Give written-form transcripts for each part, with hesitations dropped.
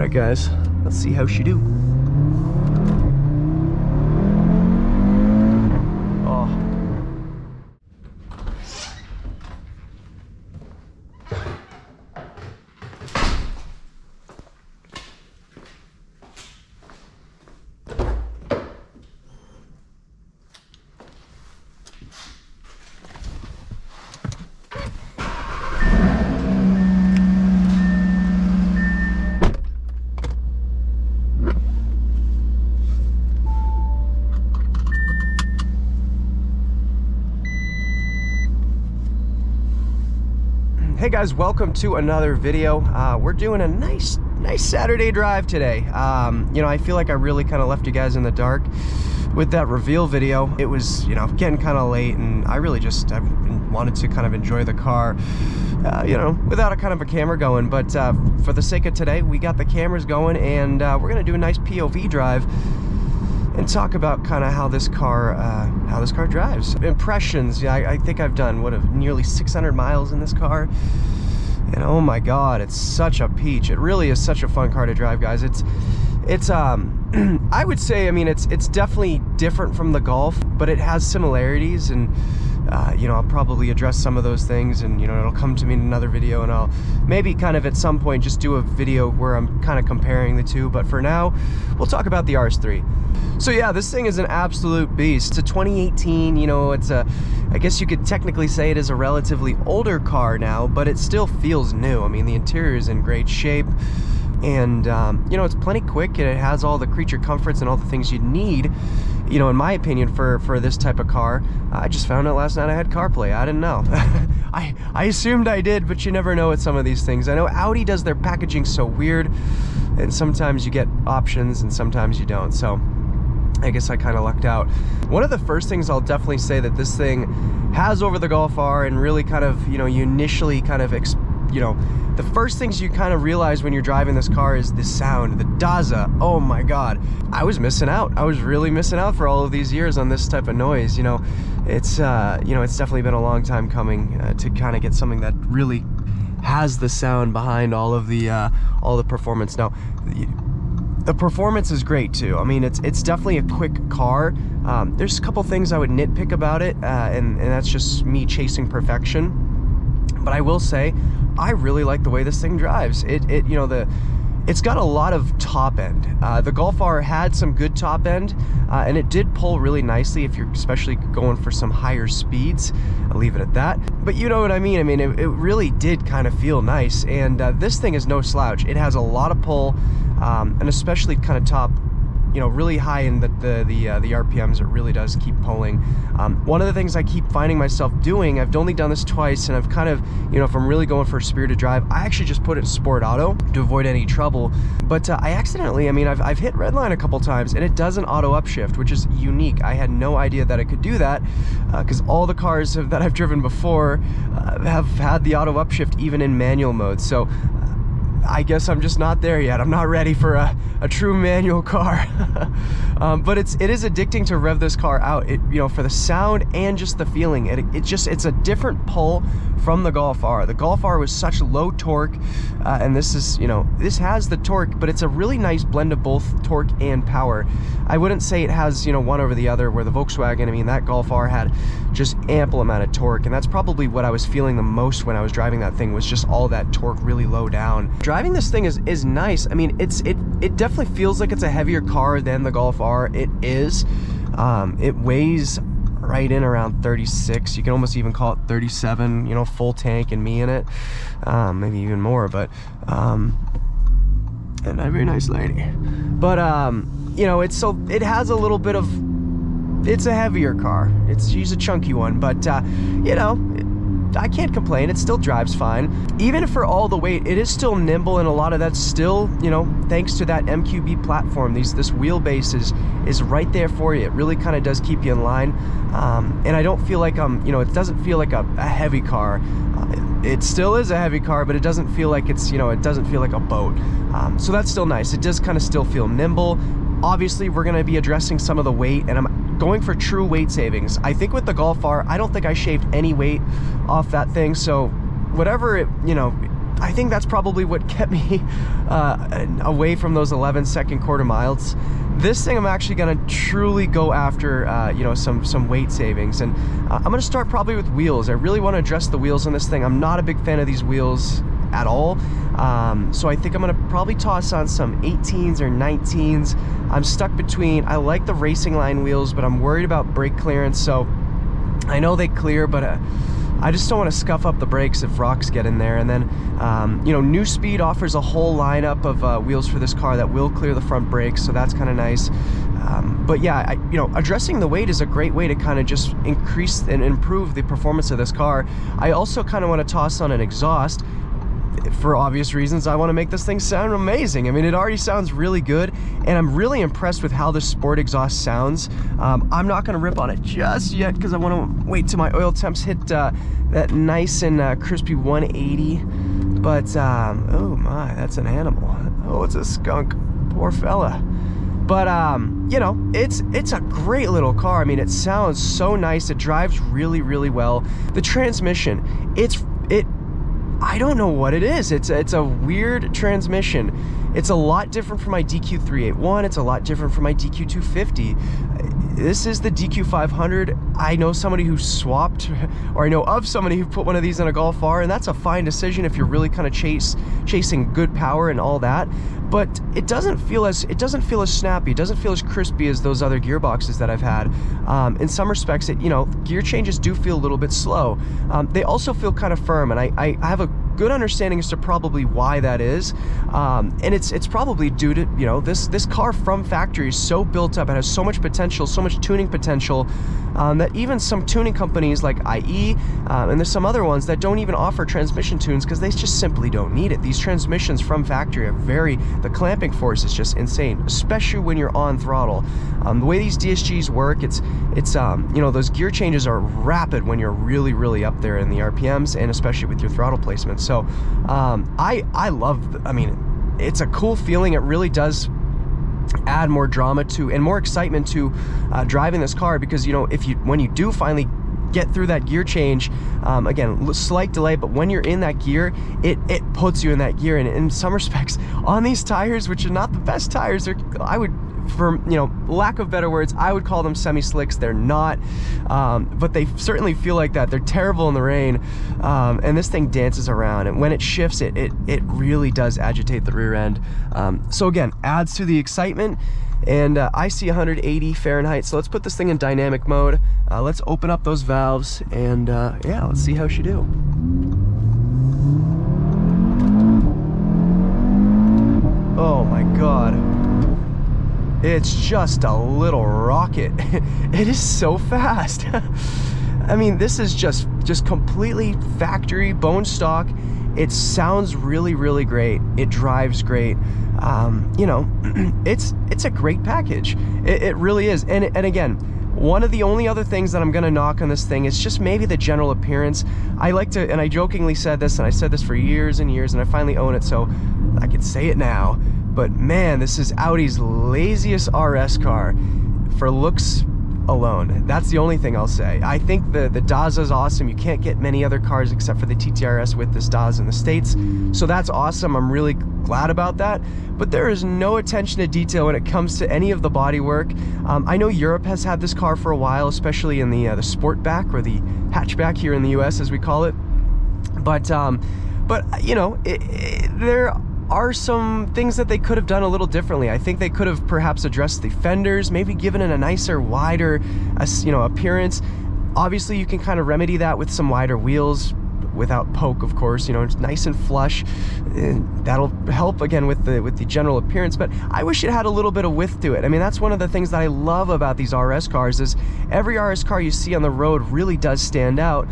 Alright guys, let's see how she do. Oh. Hey guys, welcome to another video. We're doing a nice Saturday drive today. You know, I feel like I really kind of left you guys in the dark with that reveal video. It was, you know, getting kind of late, and I really just wanted to kind of enjoy the car, you know, without a kind of a camera going. But for the sake of today, we got the cameras going, and we're gonna do a nice POV drive and talk about kind of how this car drives. Impressions. Yeah, I think I've done nearly 600 miles in this car, and oh my god, it's such a peach. It really is such a fun car to drive, guys. It's I would say, I mean, it's definitely different from the Golf, but it has similarities, and you know, I'll probably address some of those things, and you know, it'll come to me in another video, and I'll maybe kind of at some point just do a video where I'm kind of comparing the two. But for now, we'll talk about the RS3. So yeah, this thing is an absolute beast. It's a 2018, you know, I guess you could technically say it is a relatively older car now, but it still feels new. I mean, the interior is in great shape, and you know, it's plenty quick, and it has all the creature comforts and all the things you need, you know, in my opinion, for this type of car. I just found out last night I had CarPlay. I didn't know. I assumed I did, but you never know with some of these things. I know Audi does their packaging so weird, and sometimes you get options and sometimes you don't, so I guess I kind of lucked out. One of the first things I'll definitely say that this thing has over the Golf R, and really kind of, you know, you initially kind of, you know, the first things you kind of realize when you're driving this car is the sound, the Daza. Oh my god, I was missing out. I was really missing out for all of these years on this type of noise. You know, it's you know, it's definitely been a long time coming to kind of get something that really has the sound behind all the performance. Now, the performance is great too. I mean, it's definitely a quick car. There's a couple things I would nitpick about it, and that's just me chasing perfection. But I will say, I really like the way this thing drives. You know, it's got a lot of top end. The Golf R had some good top end, and it did pull really nicely if you're especially going for some higher speeds. I'll leave it at that. But you know what I mean? I mean, it really did kind of feel nice, and this thing is no slouch. It has a lot of pull, and especially kind of top, you know, really high in the RPMs. It really does keep pulling. One of the things I keep finding myself doing, I've only done this twice, and I've kind of, you know, if I'm really going for a spirited drive, I actually just put it in sport auto to avoid any trouble. But I accidentally, I mean, I've hit redline a couple times, and it does an auto upshift, which is unique. I had no idea that it could do that, because all the cars that I've driven before have had the auto upshift even in manual mode. So I guess I'm just not there yet. I'm not ready for a true manual car. But it is addicting to rev this car out. You know, for the sound and just the feeling. It's a different pull from the Golf R. The Golf R was such low torque, and this is, you know, this has the torque, but it's a really nice blend of both torque and power. I wouldn't say it has, you know, one over the other, where the Volkswagen, I mean, that Golf R had just ample amount of torque, and that's probably what I was feeling the most when I was driving that thing, was just all that torque really low down. Driving this thing is nice. I mean, it definitely feels like it's a heavier car than the Golf R. It is. It weighs right in around 36. You can almost even call it 37, you know, full tank and me in it. Maybe even more, but and a very nice lady. But you know, it has a little bit of, it's a heavier car. She's a chunky one, but you know, I can't complain. It still drives fine. Even for all the weight, it is still nimble, and a lot of that's still, you know, thanks to that MQB platform. This wheelbase is right there for you. It really kind of does keep you in line. And I don't feel like you know, it doesn't feel like a heavy car. It still is a heavy car, but it doesn't feel like it's, you know, it doesn't feel like a boat. So that's still nice. It does kind of still feel nimble. Obviously, we're going to be addressing some of the weight, and I'm going for true weight savings. I think with the Golf R, I don't think I shaved any weight off that thing, so whatever it, you know, I think that's probably what kept me away from those 11-second quarter miles. This thing I'm actually gonna truly go after, you know, some weight savings, and I'm gonna start probably with wheels. I really want to address the wheels on this thing. I'm not a big fan of these wheels at all, so I think I'm gonna probably toss on some 18s or 19s. I'm stuck between, I like the racing line wheels, but I'm worried about brake clearance. So I know they clear, but I just don't want to scuff up the brakes if rocks get in there. And then, you know, New Speed offers a whole lineup of wheels for this car that will clear the front brakes, so that's kind of nice. But yeah, you know, addressing the weight is a great way to kind of just increase and improve the performance of this car. I also kind of want to toss on an exhaust. For obvious reasons, I want to make this thing sound amazing. I mean, it already sounds really good, and I'm really impressed with how the sport exhaust sounds. I'm not going to rip on it just yet because I want to wait till my oil temps hit that nice and crispy 180. But oh my, that's an animal. Oh, it's a skunk. Poor fella. But you know, it's a great little car. I mean, it sounds so nice. It drives really, really well. The transmission, I don't know what it is. It's a weird transmission. It's a lot different from my DQ381. It's a lot different from my DQ250. This is the DQ500. I know somebody who swapped, or I know of somebody who put one of these in a Golf R, and that's a fine decision if you're really kind of chasing good power and all that. But it doesn't feel as snappy. It doesn't feel as crispy as those other gearboxes that I've had. In some respects, you know, gear changes do feel a little bit slow. They also feel kind of firm, and I have a good understanding as to probably why that is, and it's probably due to, you know, this car from factory is so built up. It has so much potential, so much tuning potential, that even some tuning companies like IE and there's some other ones that don't even offer transmission tunes because they just simply don't need it. These transmissions from factory are the clamping force is just insane, especially when you're on throttle. The way these DSGs work, it's you know, those gear changes are rapid when you're really up there in the RPMs, and especially with your throttle placement. So I love, I mean, it's a cool feeling. It really does add more drama to and more excitement to driving this car, because, you know, when you do finally get through that gear change, again, slight delay, but when you're in that gear, it puts you in that gear. And in some respects, on these tires, which are not the best tires, I would, for, you know, lack of better words, I would call them semi-slicks. They're not, but they certainly feel like that. They're terrible in the rain, and this thing dances around, and when it shifts, it really does agitate the rear end. So again, adds to the excitement. And I see 180 Fahrenheit, so let's put this thing in dynamic mode. Let's open up those valves, and yeah, let's see how she do. Oh my God. It's just a little rocket. It is so fast. I mean, this is just completely factory, bone stock. It sounds really great. It drives great. You know, it's a great package. It really is. And again, one of the only other things that I'm gonna knock on this thing is just maybe the general appearance. I like to, and I jokingly said this, and I said this for years and years, and I finally own it, so I can say it now. But man, this is Audi's laziest RS car for looks alone. That's the only thing I'll say. I think the Daza is awesome. You can't get many other cars except for the TTRS with this Daza in the States, so that's awesome. I'm really glad about that. But there is no attention to detail when it comes to any of the bodywork. I know Europe has had this car for a while, especially in the Sportback, or the hatchback here in the US as we call it. But you know, there are some things that they could have done a little differently. I think they could have perhaps addressed the fenders, maybe given it a nicer, wider, you know, appearance. Obviously, you can kind of remedy that with some wider wheels, without poke, of course. You know, it's nice and flush. That'll help again with the general appearance, but I wish it had a little bit of width to it. I mean, that's one of the things that I love about these RS cars, is every RS car you see on the road really does stand out,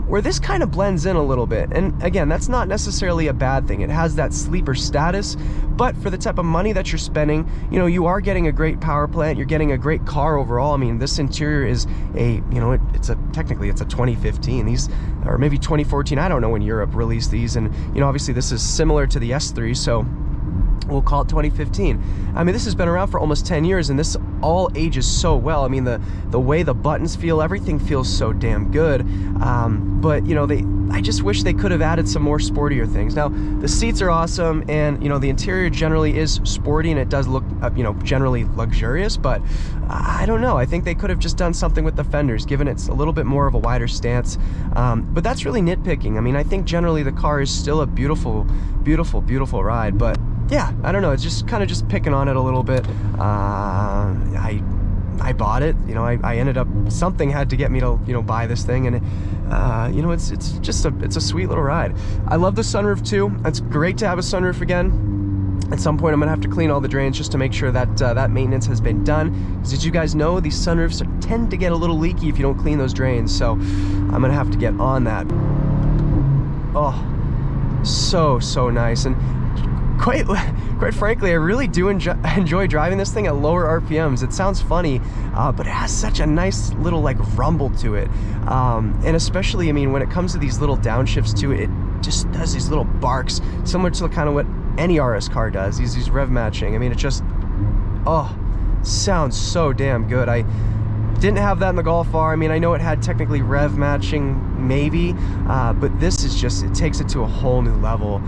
where this kind of blends in a little bit. And again, that's not necessarily a bad thing. It has that sleeper status, but for the type of money that you're spending, you know, you are getting a great power plant, you're getting a great car overall. I mean, this interior is a, you know, technically it's a 2015, these, or maybe 2014, I don't know when Europe released these. And, you know, obviously this is similar to the S3, so we'll call it 2015. I mean, this has been around for almost 10 years, and this all ages so well. I mean, the way the buttons feel, everything feels so damn good. But you know, I just wish they could have added some more sportier things. Now, the seats are awesome, and you know, the interior generally is sporty, and it does look, you know, generally luxurious. But I don't know. I think they could have just done something with the fenders, given it's a little bit more of a wider stance. But that's really nitpicking. I mean, I think generally the car is still a beautiful, beautiful, beautiful ride, but yeah, I don't know, it's just kind of just picking on it a little bit. I bought it, you know, I ended up, something had to get me to, you know, buy this thing, and you know, it's just it's a sweet little ride. I love the sunroof too. It's great to have a sunroof again. At some point I'm gonna have to clean all the drains just to make sure that that maintenance has been done, because as you guys know, these sunroofs tend to get a little leaky if you don't clean those drains, so I'm gonna have to get on that. Oh, so nice. And quite frankly, I really do enjoy driving this thing at lower RPMs. It sounds funny, but it has such a nice little like rumble to it. And especially, I mean, when it comes to these little downshifts too, it just does these little barks, similar to kind of what any RS car does, these rev matching. I mean, it just, oh, sounds so damn good. I didn't have that in the Golf R. I mean, I know it had technically rev matching, maybe, but this is just, it takes it to a whole new level.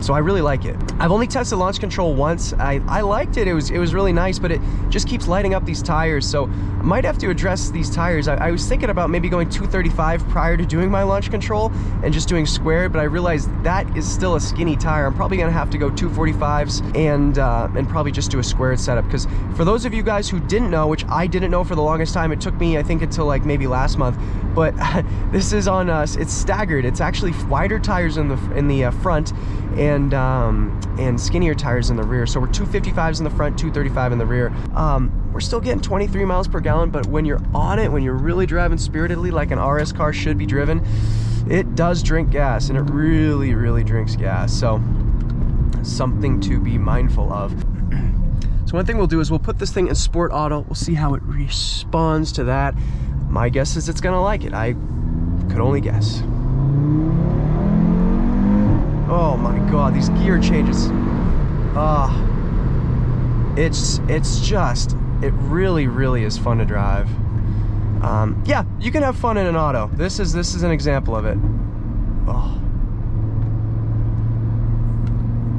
So I really like it. I've only tested launch control once. I liked it. It was really nice, but it just keeps lighting up these tires. So I might have to address these tires. I was thinking about maybe going 235 prior to doing my launch control and just doing squared, but I realized that is still a skinny tire. I'm probably gonna have to go 245s and probably just do a squared setup. Because for those of you guys who didn't know, which I didn't know for the longest time, it took me, I think, until like maybe last month, but this is on us. It's staggered. It's actually wider tires in the front and skinnier tires in the rear. So we're 255s in the front, 235 in the rear. We're still getting 23 miles per gallon, but when you're on it, when you're really driving spiritedly like an RS car should be driven, it does drink gas, and it really, really drinks gas. So something to be mindful of. So one thing we'll do is we'll put this thing in Sport Auto. We'll see how it responds to that. My guess is it's gonna like it. I could only guess. Oh my God, these gear changes. It's just, it really, really is fun to drive. Yeah, you can have fun in an auto. This is an example of it. Oh.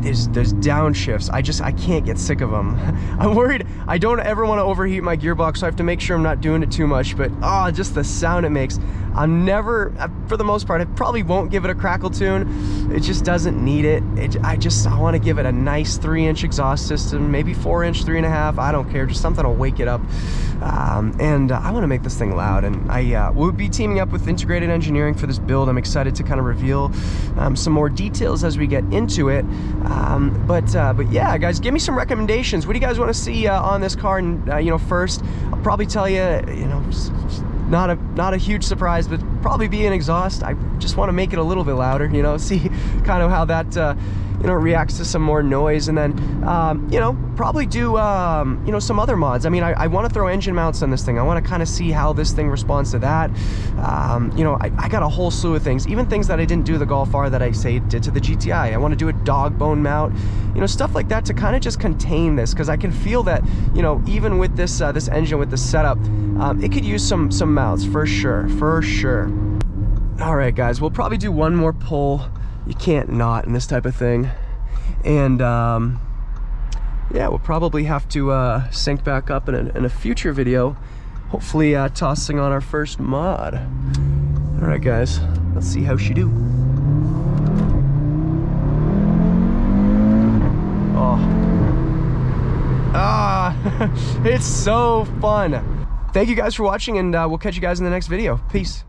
There's downshifts. I can't get sick of them. I'm worried I don't ever want to overheat my gearbox, so I have to make sure I'm not doing it too much, but just the sound it makes. I'm never, for the most part, I probably won't give it a crackle tune. It just doesn't need it. I want to give it a nice 3-inch exhaust system, maybe 4-inch, 3.5, I don't care, just something to wake it up. And I want to make this thing loud, and we'll be teaming up with Integrated Engineering for this build. I'm excited to kind of reveal some more details as we get into it. But yeah, guys, give me some recommendations. What do you guys want to see on this car? And you know, first, I'll probably tell you, you know, not a huge surprise, but probably be an exhaust. I just want to make it a little bit louder, you know, see kind of how that you know, reacts to some more noise. And then you know, probably do you know, some other mods. I mean, I want to throw engine mounts on this thing. I want to kind of see how this thing responds to that. You know, I got a whole slew of things, even things that I didn't do the Golf R that I did to the GTI. I want to do a dog bone mount, you know, stuff like that to kind of just contain this, because I can feel that, you know, even with this this engine, with this setup, it could use some mounts for sure, All right, guys, we'll probably do one more pull. You can't not in this type of thing. And yeah, we'll probably have to sync back up in a future video, hopefully tossing on our first mod. All right, guys, let's see how she do. It's so fun. Thank you guys for watching, and we'll catch you guys in the next video. Peace.